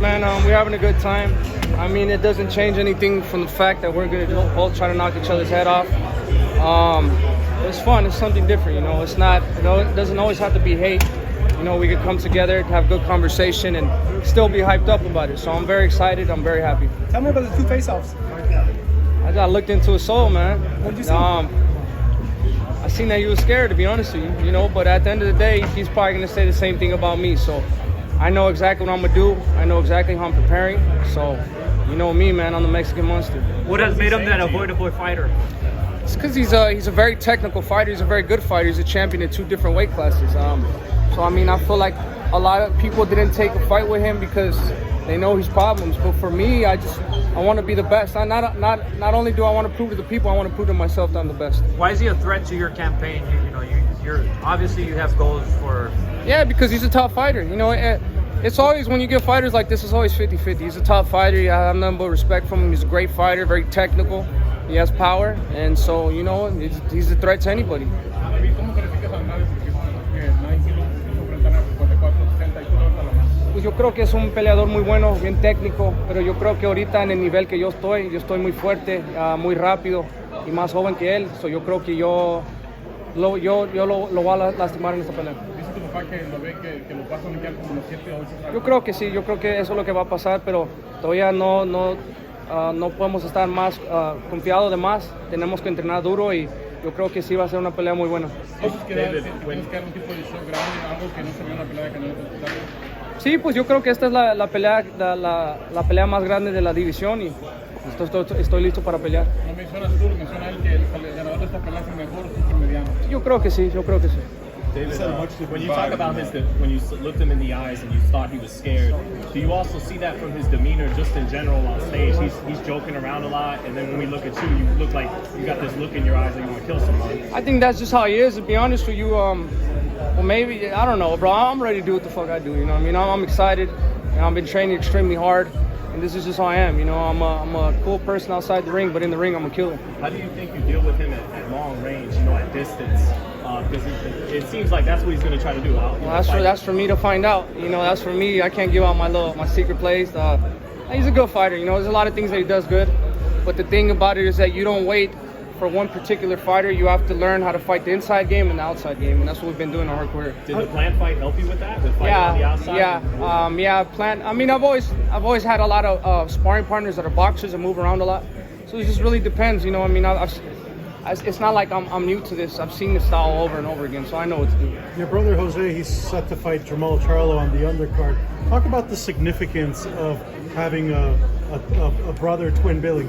man. We're having a good time. I mean, it doesn't change anything from the fact that we're going to both try to knock each other's head off. It's fun. It's something different, you know. It's not, you know, it doesn't always have to be hate. You know, we could come together, have good conversation, and still be hyped up about it. So I'm very excited. I'm very happy. Tell me about the two face-offs. I got looked into his soul, man. What did you see? I seen that you were scared, to be honest with you, you know, but at the end of the day, he's probably going to say the same thing about me. So I know exactly what I'm going to do. I know exactly how I'm preparing. So, you know me, man, I'm the Mexican monster. What has made him that avoidable fighter? It's because he's a very technical fighter. He's a very good fighter. He's a champion in 2 different weight classes. So, I mean, I feel like a lot of people didn't take a fight with him because they know his problems. But for me, I want to be the best. Not only do I want to prove to the people, I want to prove to myself that I'm the best. Why is he a threat to your campaign? You're obviously you have goals for. Yeah, because he's a top fighter. You know, it's always, when you get fighters like this, it's always 50-50. He's a top fighter. I have nothing but respect for him. He's a great fighter, very technical. He has power, and so, you know, he's a threat to anybody. Pues yo creo que es un peleador muy bueno, bien técnico, pero yo creo que ahorita en el nivel que yo estoy muy fuerte, muy rápido y más joven que él. So yo creo que yo lo voy a lastimar en esta pelea. ¿Dice tu papá que lo ve que lo vas a humillar como los 7 o 8 años? Yo creo que sí, yo creo que eso es lo que va a pasar, pero todavía no podemos estar más confiados de más. Tenemos que entrenar duro y yo creo que sí va a ser una pelea muy buena. ¿Tienes que dar un tipo de show grande, algo que no se ve en una pelea de Canelo? Sí, pues yo creo que esta es la pelea más grande de la división y estoy listo para pelear. No mencionas tú, menciona él que el ganador de esta pelea es el mejor supermediano. Yo creo que sí. David, when you talk about when you looked him in the eyes and you thought he was scared, do you also see that from his demeanor just in general on stage? He's joking around a lot, and then when we look at you, you look like you got this look in your eyes that you want to kill someone. I think that's just how he is, to be honest with you. Well, maybe, I don't know, bro. I'm ready to do what the fuck I do, you know what I mean? I'm excited, and I've been training extremely hard, and this is just how I am, you know? I'm a cool person outside the ring, but in the ring, I'm a killer. How do you think you deal with him at long range, you know, at distance? Because it seems like that's what he's going to try to do. Well, that's for me to find out. You know, that's for me. I can't give out my secret plays. He's a good fighter. You know, there's a lot of things that he does good. But the thing about it is that you don't wait for one particular fighter. You have to learn how to fight the inside game and the outside game, and that's what we've been doing our career. Did the plant fight help you with that? With fighting on the outside? Plant. I mean, I've always had a lot of sparring partners that are boxers and move around a lot. So it just really depends. You know, I mean, it's not like I'm new to this. I've seen this style over and over again, so I know what to do. Your brother Jose, he's set to fight Jamal Charlo on the undercard. Talk about the significance of having a brother, twin Billy.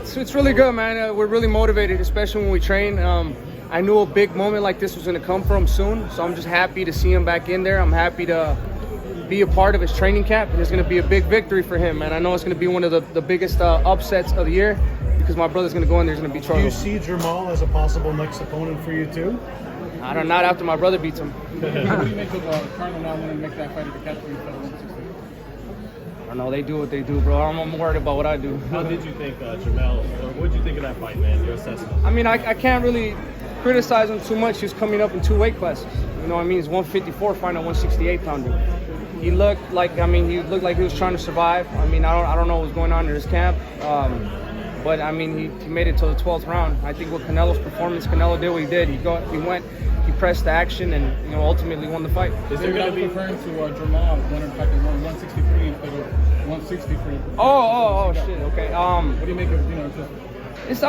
It's really good, man. We're really motivated, especially when we train. I knew a big moment like this was going to come from soon, so I'm just happy to see him back in there. I'm happy to be a part of his training camp, and it's going to be a big victory for him, and I know it's going to be one of the biggest upsets of the year. Because my brother's going to go in there, he's going to be trouble. Do you see Jamal as a possible next opponent for you too? I don't know, not after my brother beats him. What do you make of Charlo now wanting to make that fight at the catch weight at 160? I don't know, they do what they do, bro. I'm worried about what I do. How did you think, Jamel, what did you think of that fight, man, your assessment? I mean, I can't really criticize him too much. He's coming up in 2 weight classes. You know what I mean? He's 154 fighting a 168 pounder. He looked like he was trying to survive. I mean, I don't know what was going on in his camp. But I mean, he made it to the 12th round. I think with Canelo's performance, Canelo did what he did. He pressed the action, and you know, ultimately won the fight. Is there going to be referring to Jamal wanting to fight at 163 instead of 163? Oh, shit. Okay. What do you make of It's the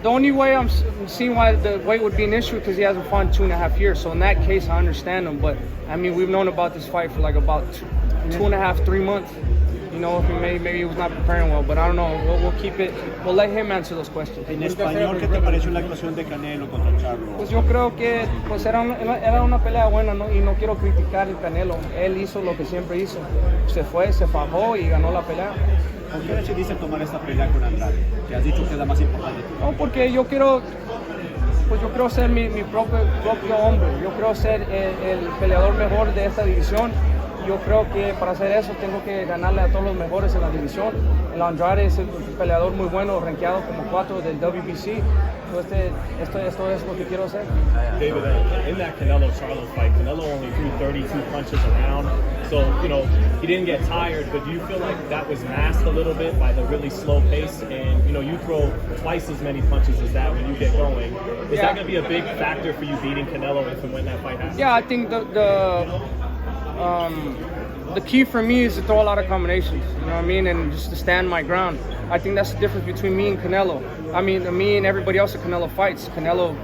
only way I'm seeing why the weight would be an issue because he hasn't fought in 2.5 years. So in that case, I understand him. But I mean, we've known about this fight for like about 2.5, 3 months. You know, maybe he was not preparing well, but I don't know. We'll keep it. We'll let him answer those questions. En español, ¿qué te pareció la actuación de Canelo contra Charlo? Pues yo creo que era una pelea buena, ¿no? Y no quiero criticar el Canelo. Él hizo lo que siempre hizo. Se fue, se fajó y ganó la pelea. ¿Por qué decidiste tomar esta pelea con Andrade? Que has dicho que es la más importante. No, porque yo quiero ser mi propio hombre. Yo quiero ser el peleador mejor de esta división. yo creo que para hacer eso tengo que ganarle a todos los mejores en la división. El Andrade es un peleador muy bueno, rankeado como 4 del WBC. Esto es lo que quiero hacer. David, in that Canelo Charlo fight, Canelo only threw 32 punches around, so he didn't get tired. But do you feel like that was masked a little bit by the really slow pace? And you throw twice as many punches as that when you get going. Is that going to be a big factor for you beating Canelo if and when that fight happens? Yeah, I think the key for me is to throw a lot of combinations, you know what I mean, and just to stand my ground. I think that's the difference between me and Canelo. I mean, me and everybody else that Canelo fights. Canelo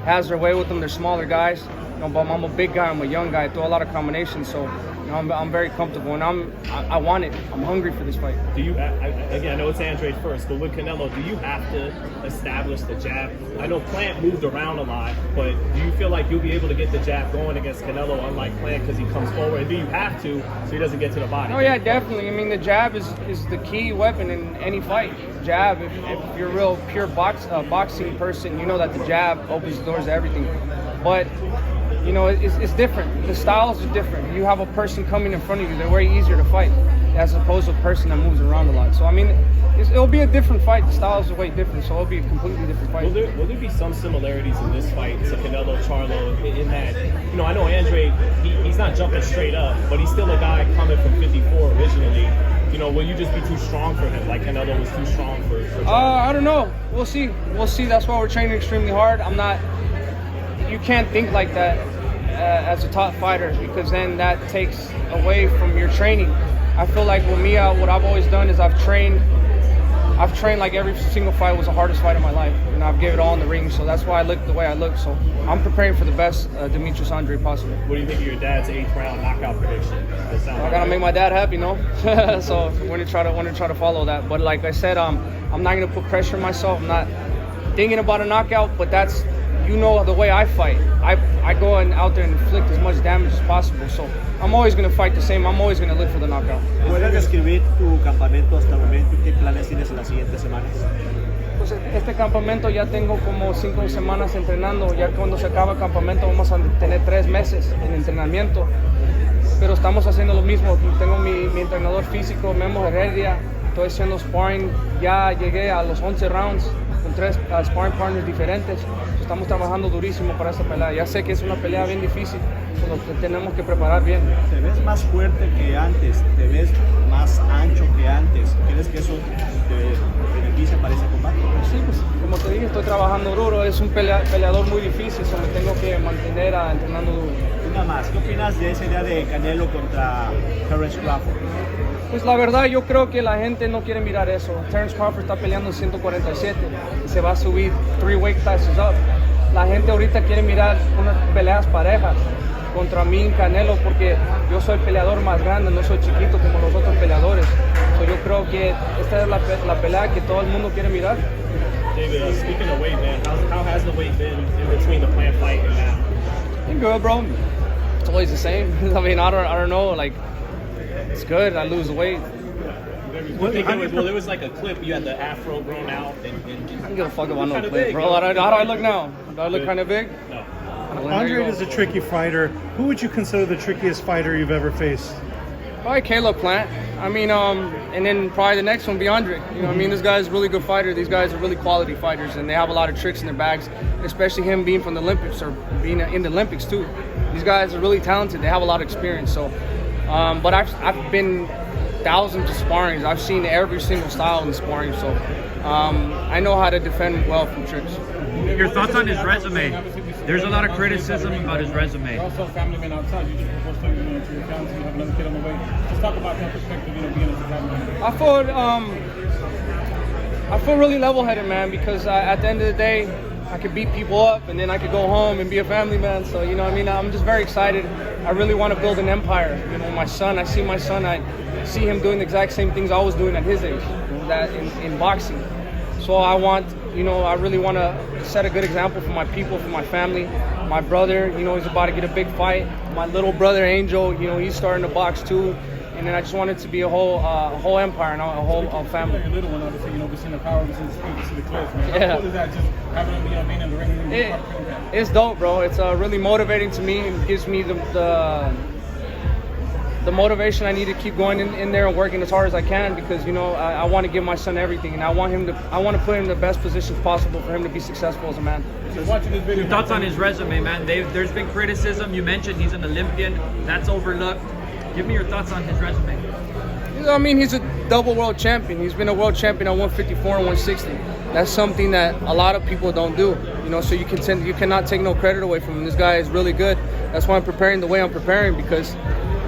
has their way with them. They're smaller guys. But I'm a big guy. I'm a young guy. I throw a lot of combinations, so I'm very comfortable, and I want it. I'm hungry for this fight. Do you? Again, I know it's Andrade first, but with Canelo, do you have to establish the jab? I know Plant moved around a lot, but do you feel like you'll be able to get the jab going against Canelo, unlike Plant, because he comes forward? And do you have to, so he doesn't get to the body? Oh yeah, definitely. I mean, the jab is the key weapon in any fight. Jab. If you're a real pure boxing person, you know that the jab opens the doors to everything. But it's different. The styles are different. You have a person coming in front of you, they're way easier to fight, as opposed to a person that moves around a lot. So, I mean, it'll be a different fight. The styles are way different, so it'll be a completely different fight. Will there be some similarities in this fight to Canelo Charlo in that, I know Andrade, he's not jumping straight up, but he's still a guy coming from 54 originally. Will you just be too strong for him, like Canelo was too strong for Charlo? I don't know. We'll see. That's why we're training extremely hard. You can't think like that as a top fighter, because then that takes away from your training. I feel like with me, what I've always done is I've trained like every single fight was the hardest fight of my life, and I've given it all in the ring, so that's why I look the way I look. So I'm preparing for the best Demetrius Andrade possible. What do you think of your dad's 8th round knockout prediction? I gotta make my dad happy, no? So we're gonna try to follow that. But like I said, I'm not gonna put pressure on myself. I'm not thinking about a knockout, but that's the way I fight. I go out there and inflict as much damage as possible. So I'm always going to fight the same. I'm always going to live for the knockout. ¿Puedes describir tu campamento hasta el momento y qué planes tienes en las siguientes semanas? Pues este campamento ya tengo como 5 semanas entrenando. Ya cuando se acaba el campamento vamos a tener 3 meses en entrenamiento. Pero estamos haciendo lo mismo. Tengo mi entrenador físico, Memo Heredia. Estoy haciendo sparring. Ya llegué a los 11 rounds con 3 sparring partners diferentes. Estamos trabajando durísimo para esta pelea. Ya sé que es una pelea bien difícil, pero tenemos que preparar bien. Te ves más fuerte que antes, te ves más ancho que antes. ¿Crees que eso te beneficia para ese combate? Sí, pues como te dije, estoy trabajando duro. Es un peleador muy difícil, me tengo que mantener entrenando duro. Una más, ¿qué opinas de esa idea de Canelo contra Terence Crawford? Pues la verdad, yo creo que la gente no quiere mirar eso. Terence Crawford está peleando en 147 y se va a subir 3 weight classes up. La gente ahorita quiere mirar unas peleas parejas contra mí y Canelo, porque yo soy el peleador más grande, no soy chiquito como los otros peleadores. Yo creo que esta es la pelea que todo el mundo quiere mirar. David, speaking of weight, man, how has the weight been in between the Plant fight and now? Been good, bro. It's always the same. I mean, I don't know, like, it's good. I lose the weight. There was like a clip, you had the afro grown out. I don't give a fuck about no clip, bro. How do I look now? Do I look kind of big? No. Well, Andrade is a tricky fighter. Who would you consider the trickiest fighter you've ever faced? Probably Caleb Plant. I mean, and then probably the next one be Andrade. You know what I mean? This guy's a really good fighter. These guys are really quality fighters, and they have a lot of tricks in their bags, especially him being from the Olympics or being in the Olympics too. These guys are really talented. They have a lot of experience. So, but I've been thousands of sparrings. I've seen every single style in sparring, so I know how to defend well from tricks. Your thoughts on his resume? There's a lot of criticism about his resume. You're also a family man outside. You just proposed to your fiance. You have another kid on the way. Just talk about that perspective, being as a family man. I feel really level-headed, man, because at the end of the day, I could beat people up and then I could go home and be a family man. So, you know what I mean? I'm just very excited. I really want to build an empire. You know, I see my son, I see him doing the exact same things I was doing at his age, that in boxing. So I really want to set a good example for my people, for my family. My brother, he's about to get a big fight. My little brother, Angel, he's starting to box too. And then I just want it to be a whole empire and a whole family. Your little one, obviously, we've seen the power, we've seen the speed, we've seen the clips, man. Yeah. How cool is that, just having him, being in the ring? It's dope, bro. It's really motivating to me. It gives me the motivation I need to keep going in there and working as hard as I can, because I want to give my son everything, and I want to put him in the best positions possible for him to be successful as a man. So watching this video, Your thoughts on his resume, man? There's been criticism. You mentioned he's an Olympian. That's overlooked. Give me your thoughts on his resume. I mean, he's a double world champion. He's been a world champion at 154 and 160. That's something that a lot of people don't do. So you cannot take no credit away from him. This guy is really good. That's why I'm preparing the way I'm preparing, because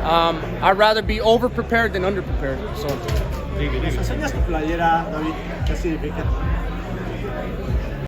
I'd rather be over prepared than under prepared. So. ¿Nos enseñas tu playera, David? ¿Qué significa?